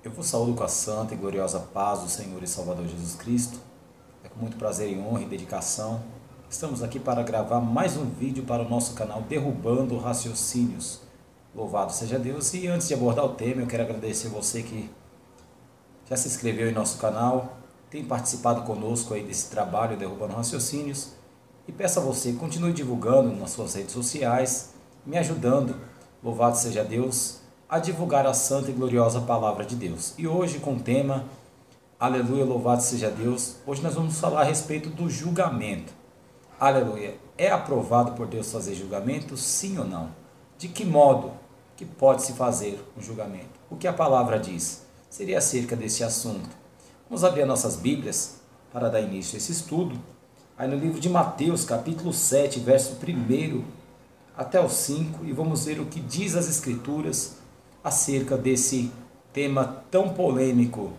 Eu vos saúdo com a santa e gloriosa paz do Senhor e Salvador Jesus Cristo. É com muito prazer e honra e dedicação. Estamos aqui para gravar mais um vídeo para o nosso canal Derrubando Raciocínios. Louvado seja Deus. E antes de abordar o tema, eu quero agradecer você que já se inscreveu em nosso canal, tem participado conosco aí desse trabalho Derrubando Raciocínios. E peço a você, continue divulgando nas suas redes sociais, me ajudando, louvado seja Deus, a divulgar a santa e gloriosa palavra de Deus. E hoje com o tema, aleluia, louvado seja Deus, hoje nós vamos falar a respeito do julgamento. Aleluia, é aprovado por Deus fazer julgamento, sim ou não? De que modo que pode se fazer um julgamento? O que a palavra diz? Seria acerca desse assunto. Vamos abrir as nossas Bíblias para dar início a esse estudo. Aí no livro de Mateus, capítulo 7, verso 1 até o 5, e vamos ver o que diz as Escrituras acerca desse tema tão polêmico,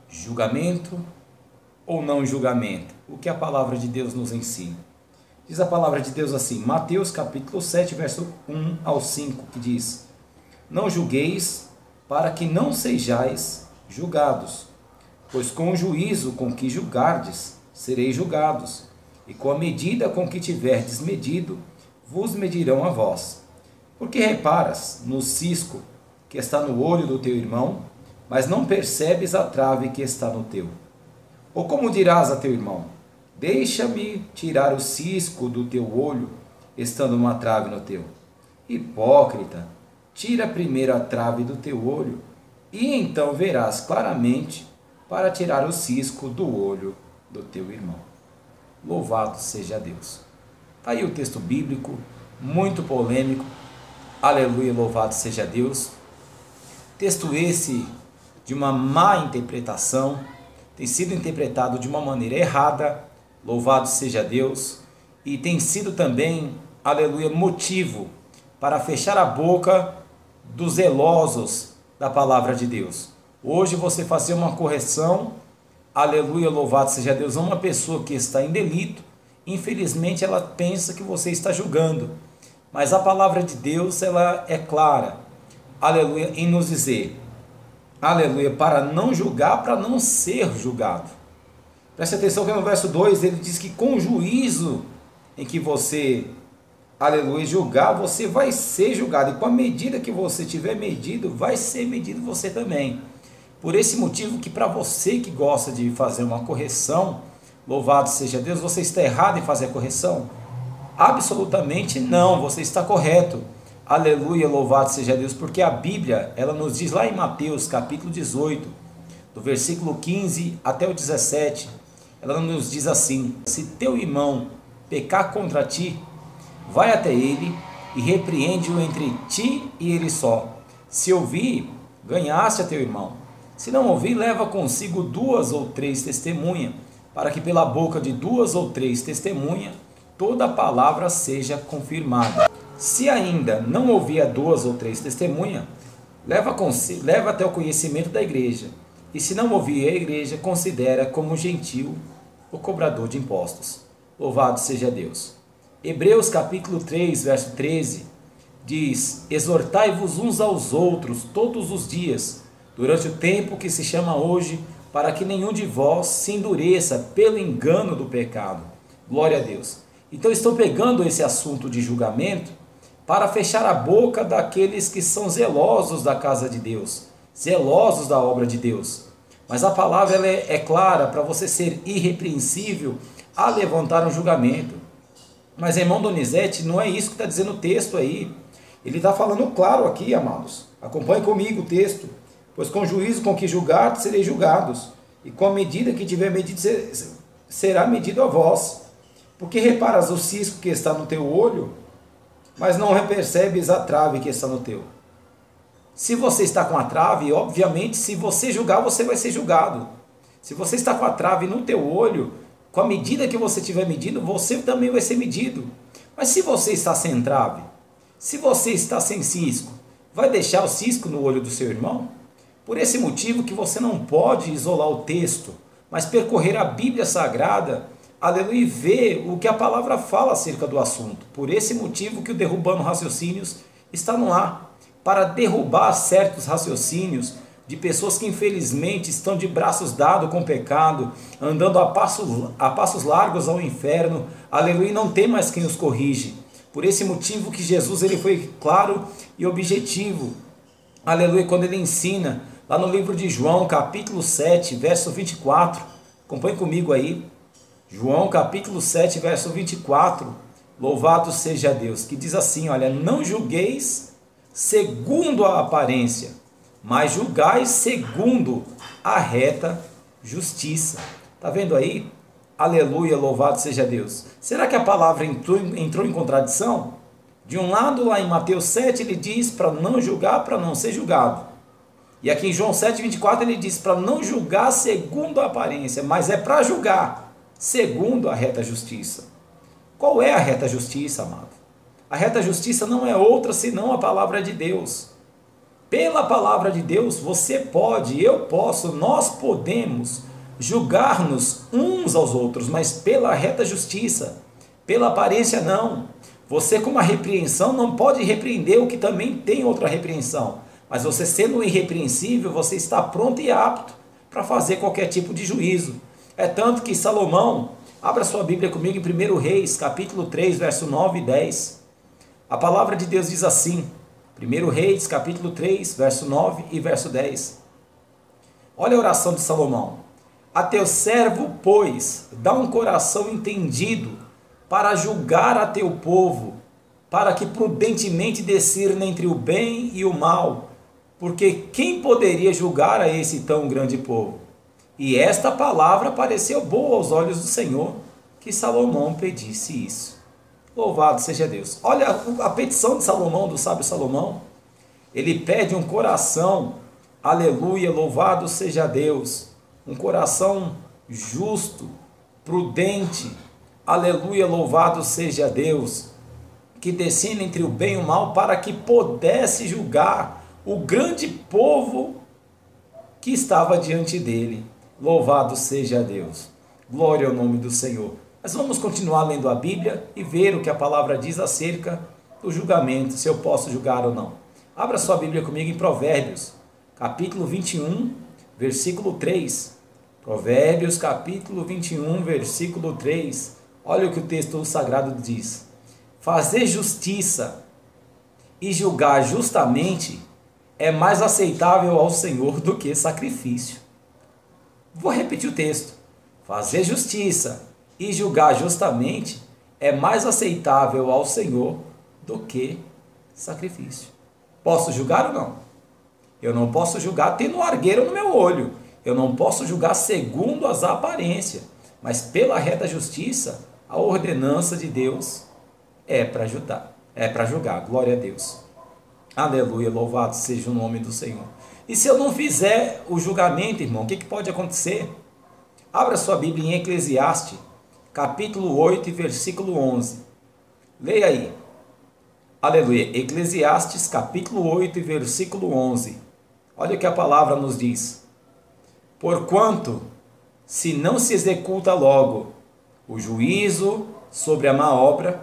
julgamento ou não julgamento, o que a palavra de Deus nos ensina. Diz a palavra de Deus assim, Mateus capítulo 7, verso 1 ao 5, que diz: Não julgueis para que não sejais julgados, pois com o juízo com que julgardes, sereis julgados, e com a medida com que tiverdes medido, vos medirão a vós. Porque reparas no cisco que está no olho do teu irmão, mas não percebes a trave que está no teu? Ou como dirás a teu irmão, deixa-me tirar o cisco do teu olho, estando uma trave no teu? Hipócrita, tira primeiro a trave do teu olho, e então verás claramente para tirar o cisco do olho do teu irmão. Louvado seja Deus. Está aí o texto bíblico, muito polêmico. Aleluia, louvado seja Deus. Texto esse de uma má interpretação, tem sido interpretado de uma maneira errada, louvado seja Deus, e tem sido também, aleluia, motivo para fechar a boca dos zelosos da palavra de Deus. Hoje você fazer uma correção, aleluia, louvado seja Deus, a uma pessoa que está em delito, infelizmente ela pensa que você está julgando, mas a palavra de Deus ela é clara, aleluia, em nos dizer, aleluia, para não julgar, para não ser julgado. Preste atenção que no verso 2 ele diz que com o juízo em que você, aleluia, julgar, você vai ser julgado, e com a medida que você tiver medido, vai ser medido você também. Por esse motivo que para você que gosta de fazer uma correção, louvado seja Deus, você está errado em fazer a correção? Absolutamente não, você está correto. Aleluia, louvado seja Deus, porque a Bíblia, ela nos diz lá em Mateus capítulo 18, do versículo 15 até o 17, ela nos diz assim: se teu irmão pecar contra ti, vai até ele e repreende-o entre ti e ele só. Se ouvir, ganhaste a teu irmão. Se não ouvir, leva consigo 2 ou 3 testemunhas, para que pela boca de 2 ou 3 testemunhas, toda a palavra seja confirmada. Se ainda não ouvir a 2 ou 3 testemunhas, leva até o conhecimento da igreja. E se não ouvir a igreja, considera como gentil o cobrador de impostos. Louvado seja Deus. Hebreus capítulo 3, verso 13, diz: exortai-vos uns aos outros todos os dias, durante o tempo que se chama hoje, para que nenhum de vós se endureça pelo engano do pecado. Glória a Deus. Então estou pegando esse assunto de julgamento para fechar a boca daqueles que são zelosos da casa de Deus, zelosos da obra de Deus. Mas a palavra ela é clara para você ser irrepreensível a levantar um julgamento. Mas irmão Donizete, não é isso que está dizendo o texto aí. Ele está falando claro aqui, amados. Acompanhe comigo o texto. Pois com o juízo com que julgardes, sereis julgados, e com a medida que tiver medido, será medido a vós. Porque reparas o cisco que está no teu olho, mas não percebes a trave que está no teu. Se você está com a trave, obviamente, se você julgar, você vai ser julgado. Se você está com a trave no teu olho, com a medida que você tiver medido, você também vai ser medido. Mas se você está sem trave, se você está sem cisco, vai deixar o cisco no olho do seu irmão? Por esse motivo que você não pode isolar o texto, mas percorrer a Bíblia Sagrada, aleluia, e ver o que a palavra fala acerca do assunto. Por esse motivo que o Derrubando Raciocínios está no ar, para derrubar certos raciocínios de pessoas que infelizmente estão de braços dados com o pecado, andando a passos largos ao inferno, aleluia, e não tem mais quem os corrige. Por esse motivo que Jesus ele foi claro e objetivo, aleluia, quando ele ensina, lá no livro de João, capítulo 7, verso 24, acompanhe comigo aí, João capítulo 7, verso 24, louvado seja Deus, que diz assim, olha, não julgueis segundo a aparência, mas julgai segundo a reta justiça. Está vendo aí? Aleluia, louvado seja Deus. Será que a palavra entrou em contradição? De um lado, lá em Mateus 7, ele diz para não julgar, para não ser julgado. E aqui em João 7, 24, ele diz para não julgar segundo a aparência, mas é para julgar segundo a reta justiça. Qual é a reta justiça, amado? A reta justiça não é outra senão a palavra de Deus. Pela palavra de Deus, você pode, eu posso, nós podemos julgar-nos uns aos outros, mas pela reta justiça, pela aparência não. Você com uma repreensão não pode repreender o que também tem outra repreensão, mas você sendo irrepreensível, você está pronto e apto para fazer qualquer tipo de juízo. É tanto que Salomão, abra sua Bíblia comigo em 1 Reis, capítulo 3, verso 9 e 10. A palavra de Deus diz assim, 1 Reis, capítulo 3, verso 9 e verso 10. Olha a oração de Salomão. A teu servo, pois, dá um coração entendido para julgar a teu povo, para que prudentemente discirna entre o bem e o mal, porque quem poderia julgar a esse tão grande povo? E esta palavra pareceu boa aos olhos do Senhor, que Salomão pedisse isso. Louvado seja Deus. Olha a petição de Salomão, do sábio Salomão. Ele pede um coração, aleluia, louvado seja Deus. Um coração justo, prudente, aleluia, louvado seja Deus. Que descenda entre o bem e o mal para que pudesse julgar o grande povo que estava diante dele. Louvado seja Deus. Glória ao nome do Senhor. Mas vamos continuar lendo a Bíblia e ver o que a palavra diz acerca do julgamento, se eu posso julgar ou não. Abra sua Bíblia comigo em Provérbios, capítulo 21, versículo 3. Provérbios, capítulo 21, versículo 3. Olha o que o texto sagrado diz. Fazer justiça e julgar justamente é mais aceitável ao Senhor do que sacrifício. Vou repetir o texto. Fazer justiça e julgar justamente é mais aceitável ao Senhor do que sacrifício. Posso julgar ou não? Eu não posso julgar tendo um argueiro no meu olho. Eu não posso julgar segundo as aparências. Mas pela reta justiça, a ordenança de Deus é para julgar. É para julgar. Glória a Deus. Aleluia. Louvado seja o nome do Senhor. E se eu não fizer o julgamento, irmão, o que pode acontecer? Abra sua Bíblia em Eclesiastes, capítulo 8, versículo 11. Leia aí. Aleluia. Eclesiastes, capítulo 8, versículo 11. Olha o que a palavra nos diz. Porquanto, se não se executa logo o juízo sobre a má obra,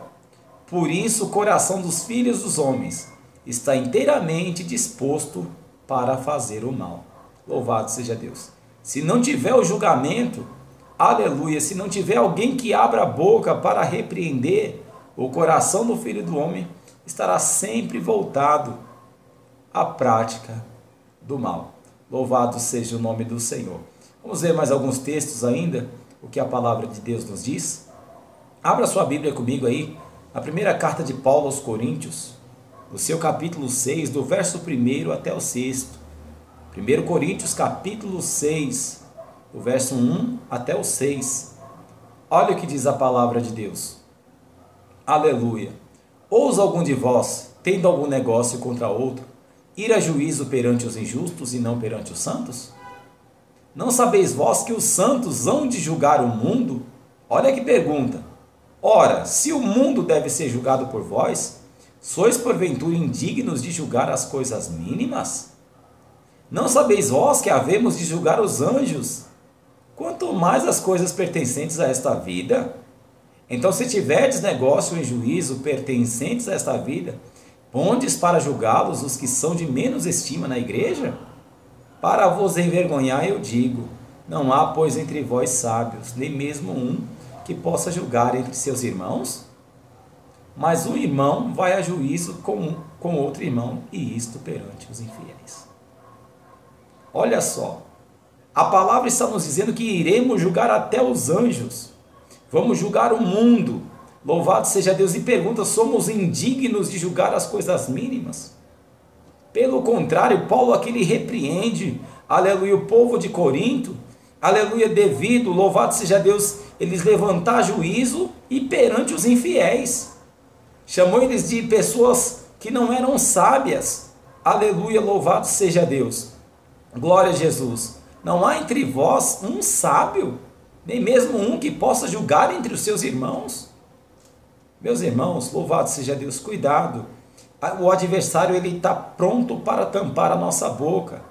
por isso o coração dos filhos dos homens está inteiramente disposto para fazer o mal. Louvado seja Deus. Se não tiver o julgamento, aleluia, se não tiver alguém que abra a boca para repreender, o coração do filho do homem estará sempre voltado à prática do mal. Louvado seja o nome do Senhor. Vamos ver mais alguns textos ainda, o que a palavra de Deus nos diz. Abra sua Bíblia comigo aí, a primeira carta de Paulo aos Coríntios, no seu capítulo 6, do verso 1 até o 6. 1 Coríntios, capítulo 6, do verso 1 até o 6. Olha o que diz a palavra de Deus. Aleluia. Ousa algum de vós, tendo algum negócio contra outro, ir a juízo perante os injustos e não perante os santos? Não sabeis vós que os santos hão de julgar o mundo? Olha que pergunta. Ora, se o mundo deve ser julgado por vós, sois porventura indignos de julgar as coisas mínimas? Não sabeis vós que havemos de julgar os anjos, quanto mais as coisas pertencentes a esta vida? Então, se tiverdes negócio em juízo pertencentes a esta vida, pondes para julgá-los os que são de menos estima na igreja? Para vos envergonhar, eu digo: não há, pois, entre vós sábios, nem mesmo um que possa julgar entre seus irmãos? Mas um irmão vai a juízo com outro irmão, e isto perante os infiéis. Olha só, a palavra está nos dizendo que iremos julgar até os anjos, vamos julgar o mundo. Louvado seja Deus. E pergunta: somos indignos de julgar as coisas mínimas? Pelo contrário, Paulo aqui lhe repreende, aleluia, o povo de Corinto, aleluia, devido, louvado seja Deus, eles levantar juízo e perante os infiéis. Chamou eles de pessoas que não eram sábias. Aleluia, louvado seja Deus. Glória a Jesus. Não há entre vós um sábio, nem mesmo um que possa julgar entre os seus irmãos. Meus irmãos, louvado seja Deus, cuidado. O adversário ele está pronto para tampar a nossa boca.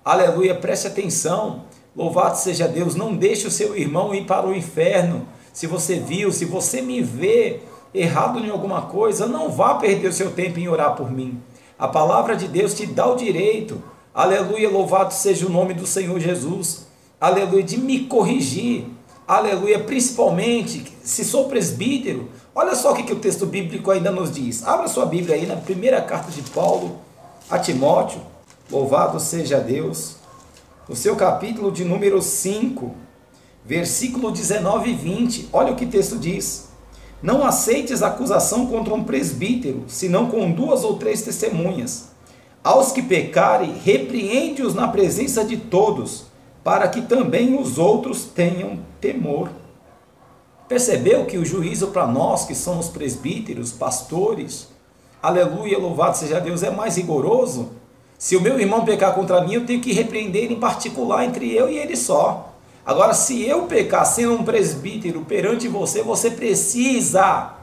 Aleluia, preste atenção. Louvado seja Deus, não deixe o seu irmão ir para o inferno. Se você viu, se você me vê errado em alguma coisa, não vá perder o seu tempo em orar por mim. A palavra de Deus te dá o direito, aleluia, louvado seja o nome do Senhor Jesus, aleluia, de me corrigir, aleluia, principalmente se sou presbítero. Olha só o que o texto bíblico ainda nos diz. Abra sua Bíblia aí na primeira carta de Paulo a Timóteo, louvado seja Deus, no seu capítulo de número 5, versículo 19 e 20, olha o que o texto diz: não aceites acusação contra um presbítero, senão com 2 ou 3 testemunhas. Aos que pecarem, repreende-os na presença de todos, para que também os outros tenham temor. Percebeu que o juízo para nós que somos presbíteros, pastores, aleluia, louvado seja Deus, é mais rigoroso? Se o meu irmão pecar contra mim, eu tenho que repreender em particular entre eu e ele só. Agora, se eu pecar sendo um presbítero perante você, você precisa,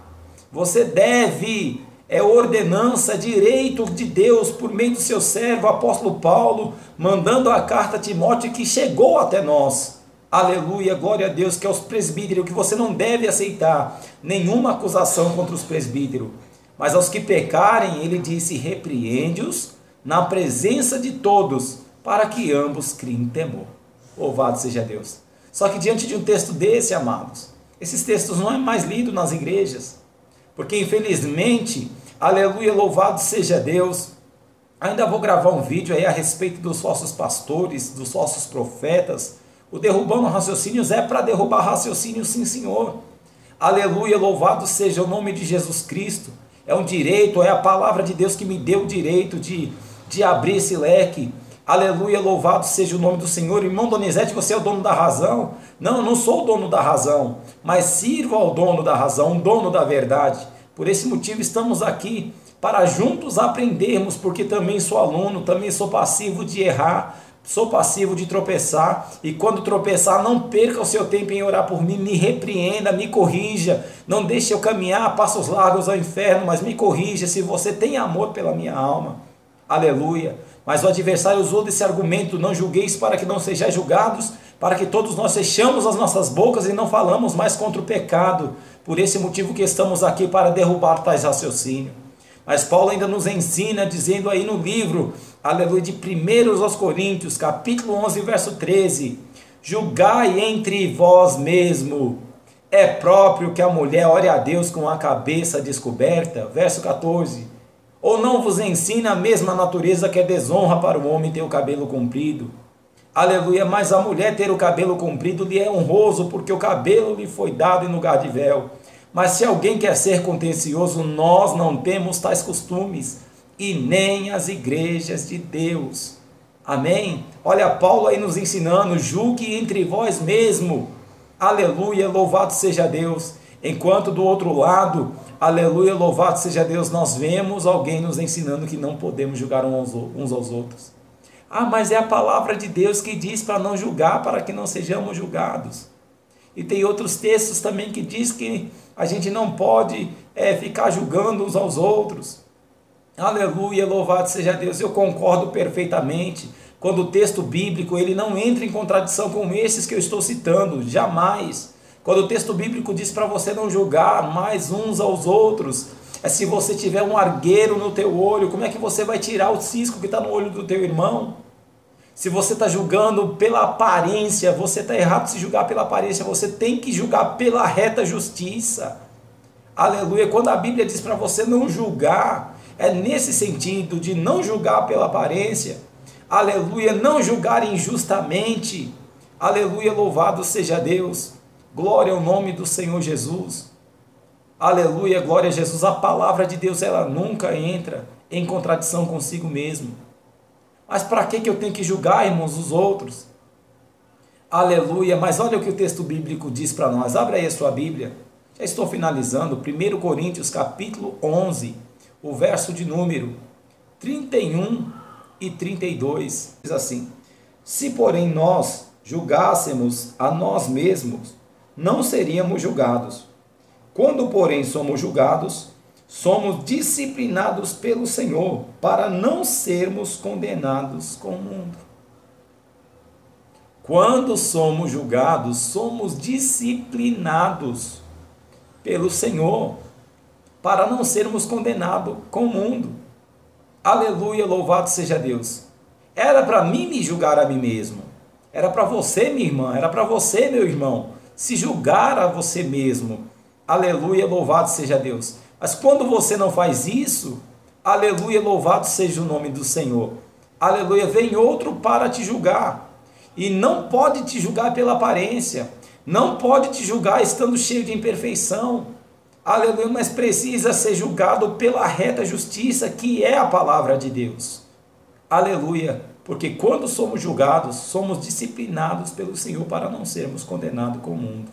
você deve, é ordenança, direito de Deus, por meio do seu servo, o apóstolo Paulo, mandando a carta a Timóteo que chegou até nós. Aleluia, glória a Deus, que é os presbíteros, que você não deve aceitar nenhuma acusação contra os presbíteros. Mas aos que pecarem, ele disse, repreende-os na presença de todos, para que ambos criem temor. Louvado seja Deus. Só que diante de um texto desse, amados, esses textos não é mais lido nas igrejas, porque infelizmente, aleluia, louvado seja Deus, ainda vou gravar um vídeo aí a respeito dos falsos pastores, dos falsos profetas. O derrubando raciocínios é para derrubar raciocínios, sim senhor. Aleluia, louvado seja o nome de Jesus Cristo. É um direito, é a palavra de Deus que me deu o direito de abrir esse leque. Aleluia, louvado seja o nome do Senhor. Irmão Donizete, você é o dono da razão? Não, eu não sou o dono da razão, mas sirvo ao dono da razão, o dono da verdade. Por esse motivo estamos aqui, para juntos aprendermos, porque também sou aluno, também sou passivo de errar, sou passivo de tropeçar, e quando tropeçar, não perca o seu tempo em orar por mim, me repreenda, me corrija, não deixe eu caminhar a passos largos ao inferno, mas me corrija, se você tem amor pela minha alma. Aleluia. Mas o adversário usou desse argumento, não julgueis para que não sejais julgados, para que todos nós fechamos as nossas bocas e não falamos mais contra o pecado. Por esse motivo que estamos aqui, para derrubar tais raciocínios. Mas Paulo ainda nos ensina, dizendo aí no livro, aleluia, de 1 aos Coríntios, capítulo 11, verso 13, julgai entre vós mesmo, é próprio que a mulher ore a Deus com a cabeça descoberta, verso 14, ou não vos ensina a mesma natureza que é desonra para o homem ter o cabelo comprido? Aleluia, mas a mulher ter o cabelo comprido lhe é honroso, porque o cabelo lhe foi dado em lugar de véu. Mas se alguém quer ser contencioso, nós não temos tais costumes, e nem as igrejas de Deus. Amém? Olha Paulo aí nos ensinando, julgue entre vós mesmo. Aleluia, louvado seja Deus. Enquanto do outro lado, aleluia, louvado seja Deus, nós vemos alguém nos ensinando que não podemos julgar uns aos outros. Ah, mas é a palavra de Deus que diz para não julgar, para que não sejamos julgados. E tem outros textos também que diz que a gente não pode ficar julgando uns aos outros. Aleluia, louvado seja Deus. Eu concordo perfeitamente. Quando o texto bíblico ele não entra em contradição com esses que eu estou citando, jamais. Quando o texto bíblico diz para você não julgar mais uns aos outros, se você tiver um argueiro no teu olho, como é que você vai tirar o cisco que está no olho do teu irmão? Se você está julgando pela aparência, você está errado se julgar pela aparência, você tem que julgar pela reta justiça. Aleluia. Quando a Bíblia diz para você não julgar, é nesse sentido de não julgar pela aparência. Aleluia. Não julgar injustamente. Aleluia. Louvado seja Deus. Glória ao nome do Senhor Jesus. Aleluia. Glória a Jesus. A palavra de Deus, ela nunca entra em contradição consigo mesmo. Mas para que eu tenho que julgar, irmãos, os outros? Aleluia. Mas olha o que o texto bíblico diz para nós. Abre aí a sua Bíblia. Já estou finalizando. 1 Coríntios capítulo 11, o verso de número 31 e 32. Diz assim: se porém nós julgássemos a nós mesmos, não seríamos julgados. Quando porém somos julgados, somos disciplinados pelo Senhor, para não sermos condenados com o mundo. Quando somos julgados, somos disciplinados pelo Senhor, para não sermos condenados com o mundo. Aleluia, louvado seja Deus. Era para mim me julgar a mim mesmo. Era para você, minha irmã, era para você, meu irmão, se julgar a você mesmo. Aleluia, louvado seja Deus. Mas quando você não faz isso, aleluia, louvado seja o nome do Senhor. Aleluia, vem outro para te julgar. E não pode te julgar pela aparência. Não pode te julgar estando cheio de imperfeição. Aleluia, mas precisa ser julgado pela reta justiça, que é a palavra de Deus. Aleluia, porque quando somos julgados, somos disciplinados pelo Senhor para não sermos condenados com o mundo.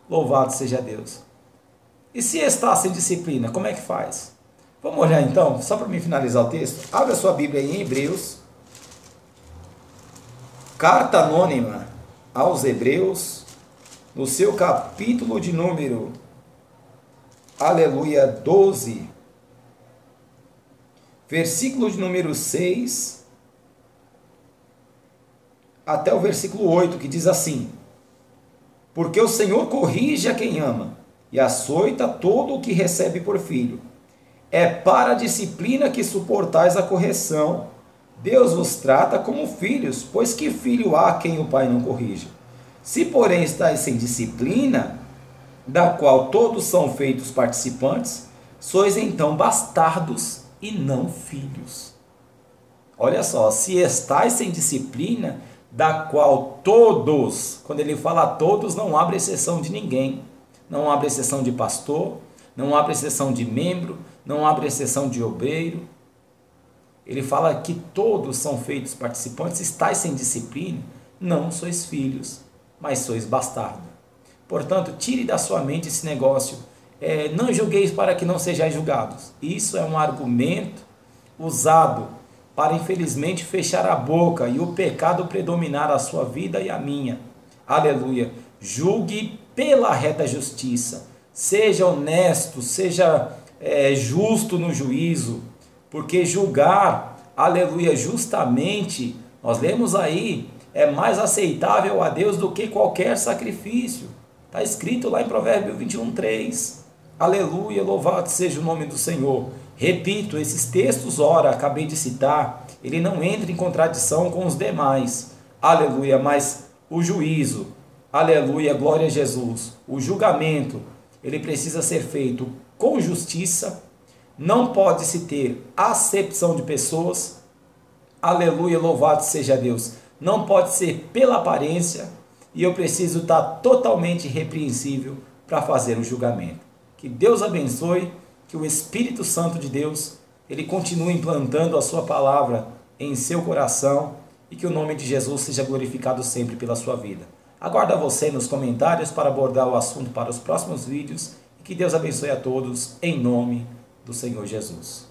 Louvado seja Deus. E se está sem disciplina, como é que faz? Vamos olhar então, só para mim finalizar o texto. Abre a sua Bíblia aí em Hebreus. Carta anônima aos Hebreus, no seu capítulo de número, aleluia, 12, versículo de número 6, até o versículo 8, que diz assim: porque o Senhor corrige a quem ama, e açoita todo o que recebe por filho. É para a disciplina que suportais a correção. Deus vos trata como filhos, pois que filho há quem o pai não corrija? Se porém estáis sem disciplina, da qual todos são feitos participantes, sois então bastardos e não filhos. Olha só, se estáis sem disciplina, da qual todos, quando ele fala todos, não abre exceção de ninguém. Não abre exceção de pastor, não abre exceção de membro, não abre exceção de obreiro. Ele fala que todos são feitos participantes. Estais sem disciplina, não sois filhos, mas sois bastardos. Portanto, tire da sua mente esse negócio. Não julgueis para que não sejais julgados. Isso é um argumento usado para, infelizmente, fechar a boca e o pecado predominar a sua vida e a minha. Aleluia. Julgue pela reta justiça. Seja honesto, seja justo no juízo. Porque julgar, aleluia, justamente, nós lemos aí, é mais aceitável a Deus do que qualquer sacrifício. Está escrito lá em Provérbios 21:3. Aleluia, louvado seja o nome do Senhor. Repito, esses textos, ora, acabei de citar, ele não entra em contradição com os demais. Aleluia, mas o juízo, aleluia, glória a Jesus, o julgamento, ele precisa ser feito com justiça, não pode se ter acepção de pessoas, aleluia, louvado seja Deus, não pode ser pela aparência, e eu preciso estar totalmente irrepreensível para fazer o julgamento. Que Deus abençoe, que o Espírito Santo de Deus, ele continue implantando a sua palavra em seu coração, e que o nome de Jesus seja glorificado sempre pela sua vida. Aguardo você nos comentários para abordar o assunto para os próximos vídeos, e que Deus abençoe a todos, em nome do Senhor Jesus.